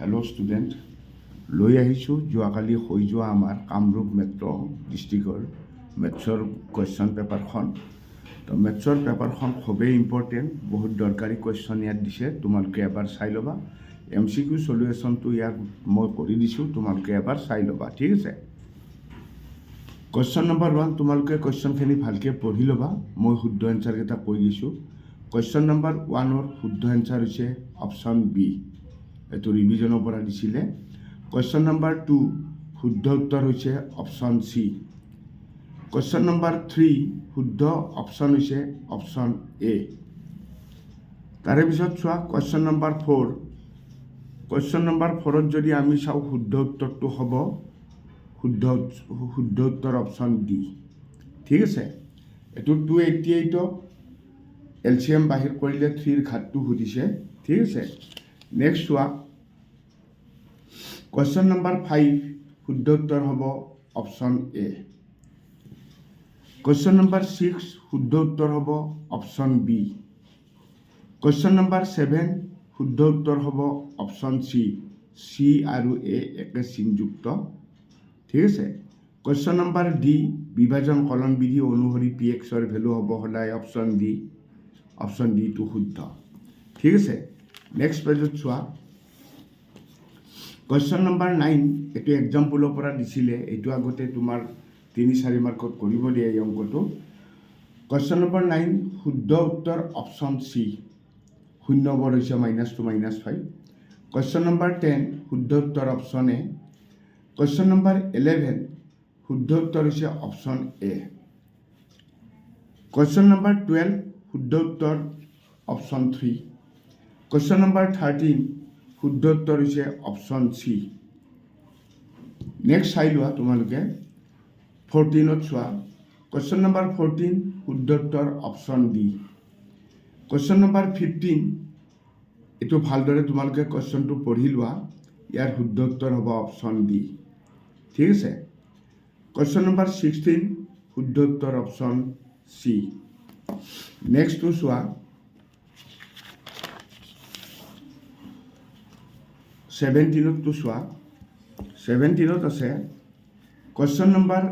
Hello' student, লৈ আহিছোঁ যোৱাকালি হৈ যোৱা আমাৰ কামৰূপ মেট্ৰ' ডিষ্ট্ৰিক্টৰ মেথছৰ কুৱেশ্যন পেপাৰখন। তো মেথছৰ পেপাৰখন খুবেই ইম্পৰ্টেণ্ট, বহুত দৰকাৰী কুৱেশ্যন ইয়াত দিছে, তোমালোকে এবাৰ চাই ল'বা। MCQ চলিউশ্যনটো ইয়াত মই কৰি দিছোঁ, তোমালোকে এবাৰ চাই ল'বা, ঠিক আছে। কুৱেশ্যন নম্বৰ 1, তোমালোকে কুৱেশ্যনখিনি ভালকৈ পঢ়ি ল'বা। মই শুদ্ধ এনচাৰকেইটা কৈ দিছোঁ। কুৱেশ্যন নম্বৰ 1ৰ শুদ্ধ এনচাৰ হৈছে অপশ্যন বি। এইটো ৰিভিজনৰ পৰা দিছিলে। কুৱেশ্যন নম্বৰ 2 শুদ্ধ উত্তৰ হৈছে অপশ্যন চি। কুৱেশ্যন নম্বৰ 3 শুদ্ধ অপশ্যন হৈছে অপশ্যন এ। তাৰে পিছত চোৱা কুৱেশ্যন নম্বৰ 4। কুৱেশ্যন নম্বৰ 4ত যদি আমি চাওঁ শুদ্ধ উত্তৰটো হ'ব শুদ্ধ উত্তৰ অপশ্যন ডি, ঠিক আছে। এইটো 288 LCM বাহিৰ কৰিলে 3ৰ ঘাতটো সুধিছে, ঠিক আছে। নেক্সট চোৱা কুৱেশ্যন নম্বৰ 5 শুদ্ধ উত্তৰ হ'ব অপশ্যন এ। কুৱেশ্যন নম্বৰ 6 শুদ্ধ উত্তৰ হ'ব অপশ্যন বি। কুৱেশ্যন নম্বৰ 7 শুদ্ধ উত্তৰ হ'ব অপশ্যন চি। চি আৰু এ একে চিনযুক্ত, ঠিক আছে। কুৱেশ্যন নম্বৰ ডি বিভাজন কলন বিধি অনুসৰি PXৰ ভেলু হ'ব সদায় অপশ্যন ডি। অপশ্যন ডিটো শুদ্ধ, ঠিক আছে। নেক্সট পেজত চোৱা কুৱেশ্যন নম্বৰ 9। এইটো এক্সাম্পলৰ পৰা দিছিলে, এইটো আগতে তোমাৰ 3-4 মাৰ্কত কৰিব দিয়ে এই অংকটো। কুৱেশ্যন নম্বৰ 9 শুদ্ধ উত্তৰ অপশ্যন চি। 0 বৰ হৈছে -2 -5। কুৱেশ্যন নম্বৰ 10 শুদ্ধ উত্তৰ অপশ্যন এ। কুৱেশ্যন নম্বৰ 11 শুদ্ধ উত্তৰ হৈছে অপশ্যন এ। কুৱেশ্যন নম্বৰ 12 শুদ্ধ উত্তৰ অপশ্যন 3। কুৱেশ্যন নম্বৰ 13 শুদ্ধ উত্তৰ হৈছে অপশ্যন চি। নেক্সট চাই লোৱা তোমালোকে 14ত চোৱা কুৱেশ্যন নম্বৰ 14 শুদ্ধ উত্তৰ অপশ্যন ডি। কুৱেশ্যন নম্বৰ 15 এইটো ভালদৰে তোমালোকে কুৱেশ্যনটো পঢ়ি লোৱা। ইয়াৰ শুদ্ধ উত্তৰ হ'ব অপশ্যন ডি, ঠিক আছে। কুৱেশ্যন নম্বৰ 16 শুদ্ধ উত্তৰ অপশ্যন চি। নেক্সটটো চোৱা 17ত চোৱা। 17ত আছে কুৱেশ্যন নম্বৰ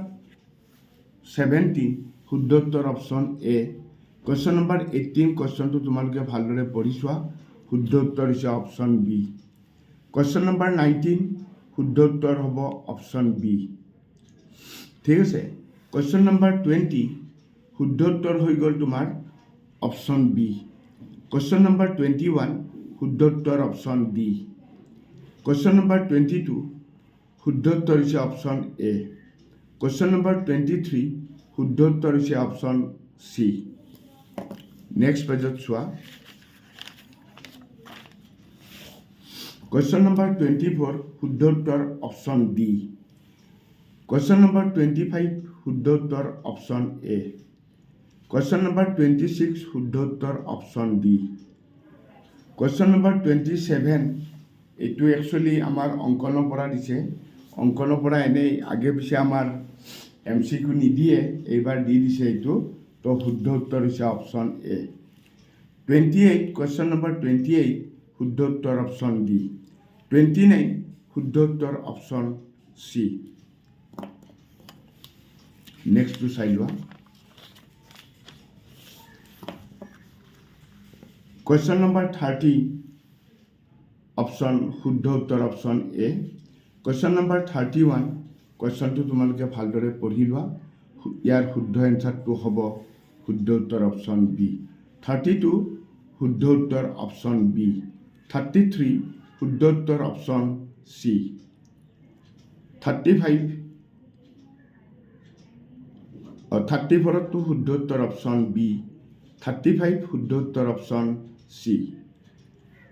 17 শুদ্ধ উত্তৰ অপশ্যন এ। কুৱেশ্যন নম্বৰ 18 কুৱেশ্যনটো তোমালোকে ভালদৰে পঢ়ি চোৱা। শুদ্ধ উত্তৰ হৈছে অপশ্যন বি। কুৱেশ্যন নম্বৰ 19 শুদ্ধ উত্তৰ হ'ব অপশ্যন বি, ঠিক আছে। কুৱেশ্যন নম্বৰ 20 শুদ্ধ উত্তৰ হৈ গ'ল তোমাৰ অপশ্যন বি। কুৱেশ্যন নম্বৰ 21 শুদ্ধ উত্তৰ অপশ্যন ডি। কুৱেশ্যন নম্বৰ 22 শুদ্ধ উত্তৰ হৈছে অপশ্যন এ। কুৱেশ্যন নম্বৰ 23 শুদ্ধ উত্তৰ হৈছে অপশ্যন চি। নেক্সট পেজত চোৱা কুৱেশ্যন নম্বৰ 24 শুদ্ধ উত্তৰ অপশ্যন ডি। কুৱেশ্যন নম্বৰ 25 শুদ্ধ উত্তৰ অপশ্যন এ। কুৱেশ্যন নম্বৰ 26 শুদ্ধ উত্তৰ অপশ্যন ডি। কুৱেশ্যন নম্বৰ 27 এইটো একচুৱেলি আমাৰ অংকনৰ পৰা দিছে। অংকনৰ পৰা এনেই আগে পিছে আমাৰ MCQ নিদিয়ে, এইবাৰ দি দিছে এইটো। তো শুদ্ধ উত্তৰ হৈছে অপশ্যন এ। 28 কুৱেশ্যন নম্বৰ 28 শুদ্ধ উত্তৰ অপশ্যন ডি। 29 শুদ্ধ উত্তৰ অপশ্যন চি। নেক্সটটো চাই লোৱা কুৱেশ্যন নম্বৰ 30 অপশ্যন শুদ্ধ উত্তৰ অপশ্যন এ। কুৱেশ্যন নম্বৰ 31 কুৱেশ্যনটো তোমালোকে ভালদৰে পঢ়ি লোৱা। ইয়াৰ শুদ্ধ এনচাৰটো হ'ব শুদ্ধ উত্তৰ অপশ্যন বি। 32 শুদ্ধ উত্তৰ অপশ্যন বি। 33 শুদ্ধ উত্তৰ অপশ্যন চি। 34টো শুদ্ধ উত্তৰ অপশ্যন বি। 35 শুদ্ধ উত্তৰ অপশ্যন চি।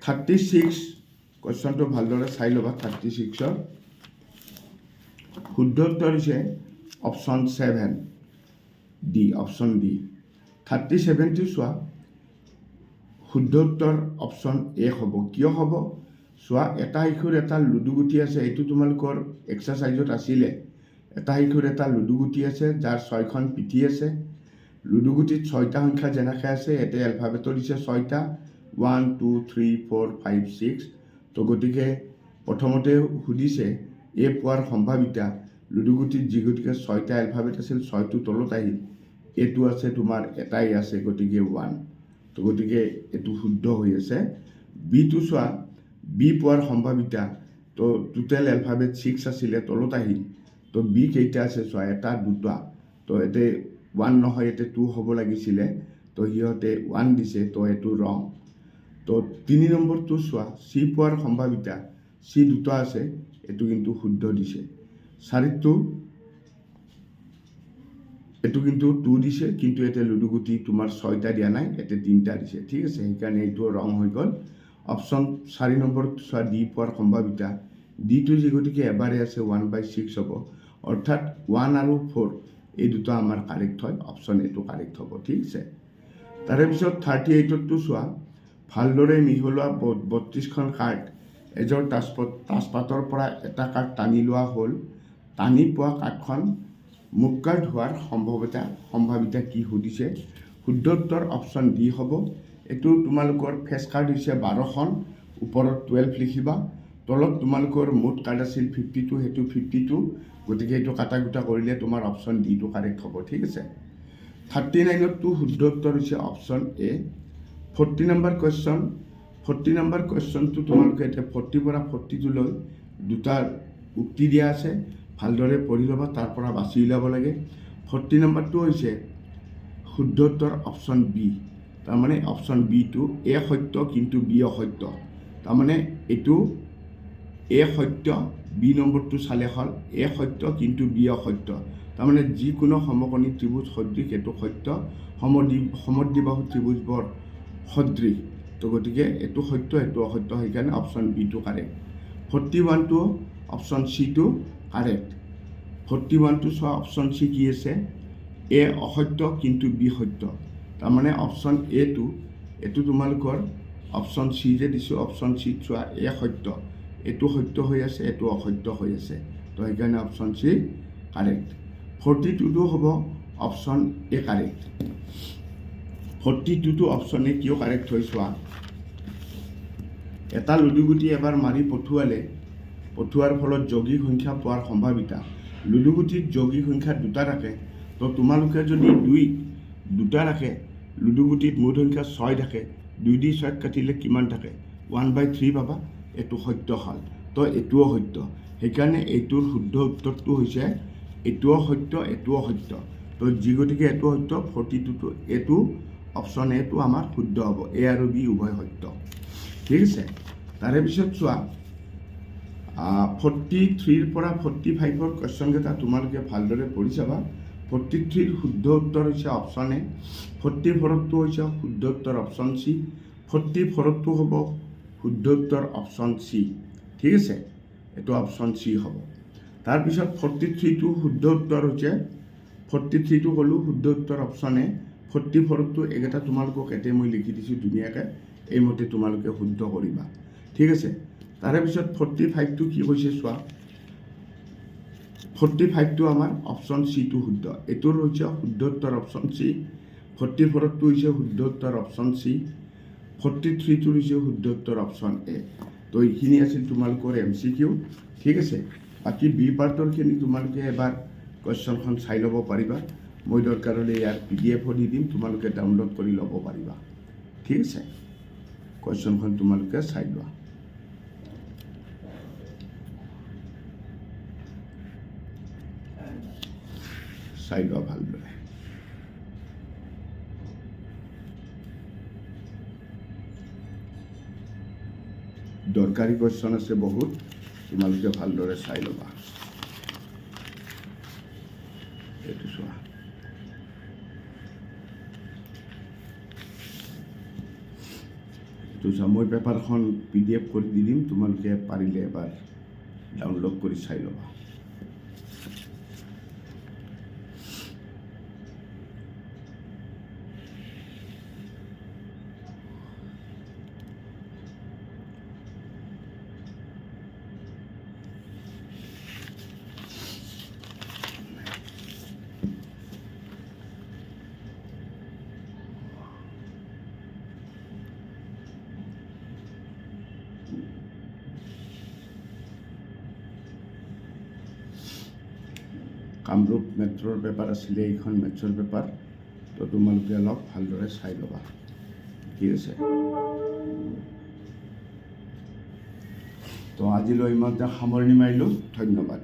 36 কুৱেশ্যনটো ভালদৰে চাই ল'বা। 36ৰ শুদ্ধ উত্তৰ হৈছে অপশ্যন 7 ডি, অপশ্যন ডি। 37টো চোৱা শুদ্ধ উত্তৰ অপশ্যন এ হ'ব। কিয় হ'ব চোৱা, এটা শিশুৰ এটা লুডুগুটি আছে, এইটো তোমালোকৰ এক্সাৰচাইজত আছিলে। এটা শিশুৰ এটা লুডুগুটি আছে যাৰ 6খন পিঠি আছে। লুডুগুটিত 6টা সংখ্যা যেনেকৈ আছে ইয়াতে এলফাবেটো দিছে 6টা, 1 2 3 4 5 6। তো গতিকে প্ৰথমতে সুধিছে এ পোৱাৰ সম্ভাৱিতা লুডুগুটিত যি গতিকে 6টা এলফাবেট আছিল 6টো তলত আহিল এইটো আছে তোমাৰ এটাই আছে গতিকে 1 তো গতিকে এইটো শুদ্ধ হৈ আছে বিটো চোৱা বি পোৱাৰ সম্ভাৱিতা তো টোটেল এলফাবেট 6 আছিলে তলত আহিল তো বি কেইটা আছে চোৱা এটা দুটা তো এতে 1 নহয় এতে 2 হ'ব লাগিছিলে তো সিহঁতে 1 দিছে তো এইটো ৰং তো 3 নম্বৰটো চোৱা চি পোৱাৰ সম্ভাৱিতা চি দুটা আছে এইটো কিন্তু শুদ্ধ দিছে 4টো এইটো কিন্তু 2 দিছে কিন্তু এতে লুডুগুটি তোমাৰ 6টা দিয়া নাই এতে 3টা দিছে ঠিক আছে সেইকাৰণে এইটো ৰং হৈ গ'ল অপশ্যন 4 নম্বৰ চোৱা ডি পোৱাৰ সম্ভাৱিতা ডিটো যি গতিকে এবাৰে আছে 1/6 হ'ব অৰ্থাৎ 1 আৰু 4 এই দুটা আমাৰ কাৰেক্ট হয় অপশ্যন এটো কাৰেক্ট হ'ব ঠিক আছে তাৰে পিছত 38টো চোৱা ভালদৰে মিহলোৱা 32খন কাৰ্ড এজৰ তাজপাতৰ পৰা এটা কাৰ্ড টানি লোৱা হ'ল টানি পোৱা কাৰ্ডখন মুখ কাৰ্ড হোৱাৰ সম্ভাৱিতা কি সুধিছে শুদ্ধ উত্তৰ অপশ্যন ডি হ'ব এইটো তোমালোকৰ ফেচ কাৰ্ড হৈছে 12খন ওপৰত 12 লিখিবা তলত তোমালোকৰ মুঠ কাৰ্ড আছিল 52 হেতু 52 গতিকে এইটো কাটা কুটা কৰিলে তোমাৰ অপশ্যন ডি টো কাৰেক্ট হ'ব ঠিক আছে 39টো শুদ্ধ উত্তৰ হৈছে অপশ্যন এ 40 নম্বৰ কুৱেশ্যনটো তোমালোকে এতিয়া 40 পৰা 42 লৈ দুটা উক্তি দিয়া আছে ভালদৰে পঢ়ি ল'বা তাৰ পৰা বাছি উলিয়াব লাগে 40 নম্বৰটো হৈছে শুদ্ধ উত্তৰ অপশ্যন বি তাৰমানে অপশ্যন বিটো এ সত্য কিন্তু বি অসত্য তাৰমানে এইটো এ সত্য বি নম্বৰটো চালে হ'ল এ সত্য কিন্তু বি অসত্য তাৰমানে যিকোনো সমকোণী ত্ৰিভুজ সদৃশ এইটো সত্য সমদ্বিবাহু ত্ৰিভুজবোৰ সদৃশ তো গতিকে এইটো সত্য এইটো অসত্য সেইকাৰণে অপশ্যন বিটো কাৰেক্ট 41টো অপশ্যন চিটো কাৰেক্ট 41টো চোৱা অপশ্যন চি কি আছে এ অসত্য কিন্তু বি সত্য তাৰমানে অপশ্যন এইটো তোমালোকৰ অপশ্যন চি যে দিছোঁ অপশ্যন চিত চোৱা এ সত্য এইটো সত্য হৈ আছে এইটো অসত্য হৈ আছে তো সেইকাৰণে অপশ্যন চি কাৰেক্ট 42টো হ'ব অপশ্যন এ কাৰেক্ট 42টো অপশ্যন এ কিয় কাৰেক্ট হৈ চোৱা এটা লুডুগুটি এবাৰ মাৰি পঠোৱাৰ ফলত যৌগিক সংখ্যা পোৱাৰ সম্ভাৱিতা লুডুগুটিত যৌগিক সংখ্যা দুটা থাকে তো তোমালোকে যদি দুটা ৰাখে লুডুগুটিত মুঠ সংখ্যা 6 থাকে 2 দি 6 কাটিলে কিমান থাকে 1/3 পাবা এইটো সত্য হ'ল তো এইটোও সত্য সেইকাৰণে এইটোৰ শুদ্ধ উত্তৰটো হৈছে এইটোও সত্য এইটোও সত্য তো যি গতিকে এইটো সত্য 42টো এইটো অপশ্যন এটো আমাৰ শুদ্ধ হ'ব এ আৰু বি উভয় সত্য ঠিক আছে তাৰে পিছত চোৱা 43ৰ পৰা 45ৰ কুৱেশ্যনকেইটা তোমালোকে ভালদৰে পঢ়ি চাবা 43ৰ শুদ্ধ উত্তৰ হৈছে অপশ্যন এ 44টো হৈছে শুদ্ধ উত্তৰ অপশ্যন চি 44টো হ'ব শুদ্ধ উত্তৰ অপশ্যন চি ঠিক আছে এইটো অপশ্যন চি হ'ব তাৰপিছত 43টো শুদ্ধ উত্তৰ হৈছে 43টো ক'লোঁ শুদ্ধ উত্তৰ অপশ্যন এ 44টো এইকেইটা তোমালোকক এতে মই লিখি দিছোঁ ধুনীয়াকৈ এইমতে তোমালোকে শুদ্ধ কৰিবা ঠিক আছে তাৰে পিছত 45টো কি কৈছে চোৱা 45টো আমাৰ অপশ্যন চিটো শুদ্ধ এইটোৰ হৈছে শুদ্ধ উত্তৰ অপশ্যন চি 44টো হৈছে শুদ্ধ উত্তৰ অপশ্যন চি 43টো হৈছে শুদ্ধ উত্তৰ অপশ্যন এ তো এইখিনি আছিল তোমালোকৰ MCQ ঠিক আছে বাকী বি পাৰ্টৰখিনি তোমালোকে এবাৰ কুৱেশ্যনখন চাই ল'ব পাৰিবা মই দৰকাৰ হ'লে ইয়াৰ PDF দি দিম তোমালোকে ডাউনলোড কৰি ল'ব পাৰিবা ঠিক আছে কুৱেশ্যনখন তোমালোকে চাই লোৱা ভালদৰে দৰকাৰী কুৱেশ্যন আছে বহুত তোমালোকে ভালদৰে চাই ল'বা এইটো চোৱা মই পেপাৰখন PDF কৰি দি দিম তোমালোকে পাৰিলে এবাৰ ডাউনলোড কৰি চাই ল'বা কামৰূপ মেট্ৰ'ৰ পেপাৰ আছিলে, এইখন মেথছৰ পেপাৰ। তো তোমালোকে অলপ ভালদৰে চাই ল'বা, ঠিক আছে। তো আজিলৈ ইমানতে সামৰণি মাৰিলোঁ, ধন্যবাদ।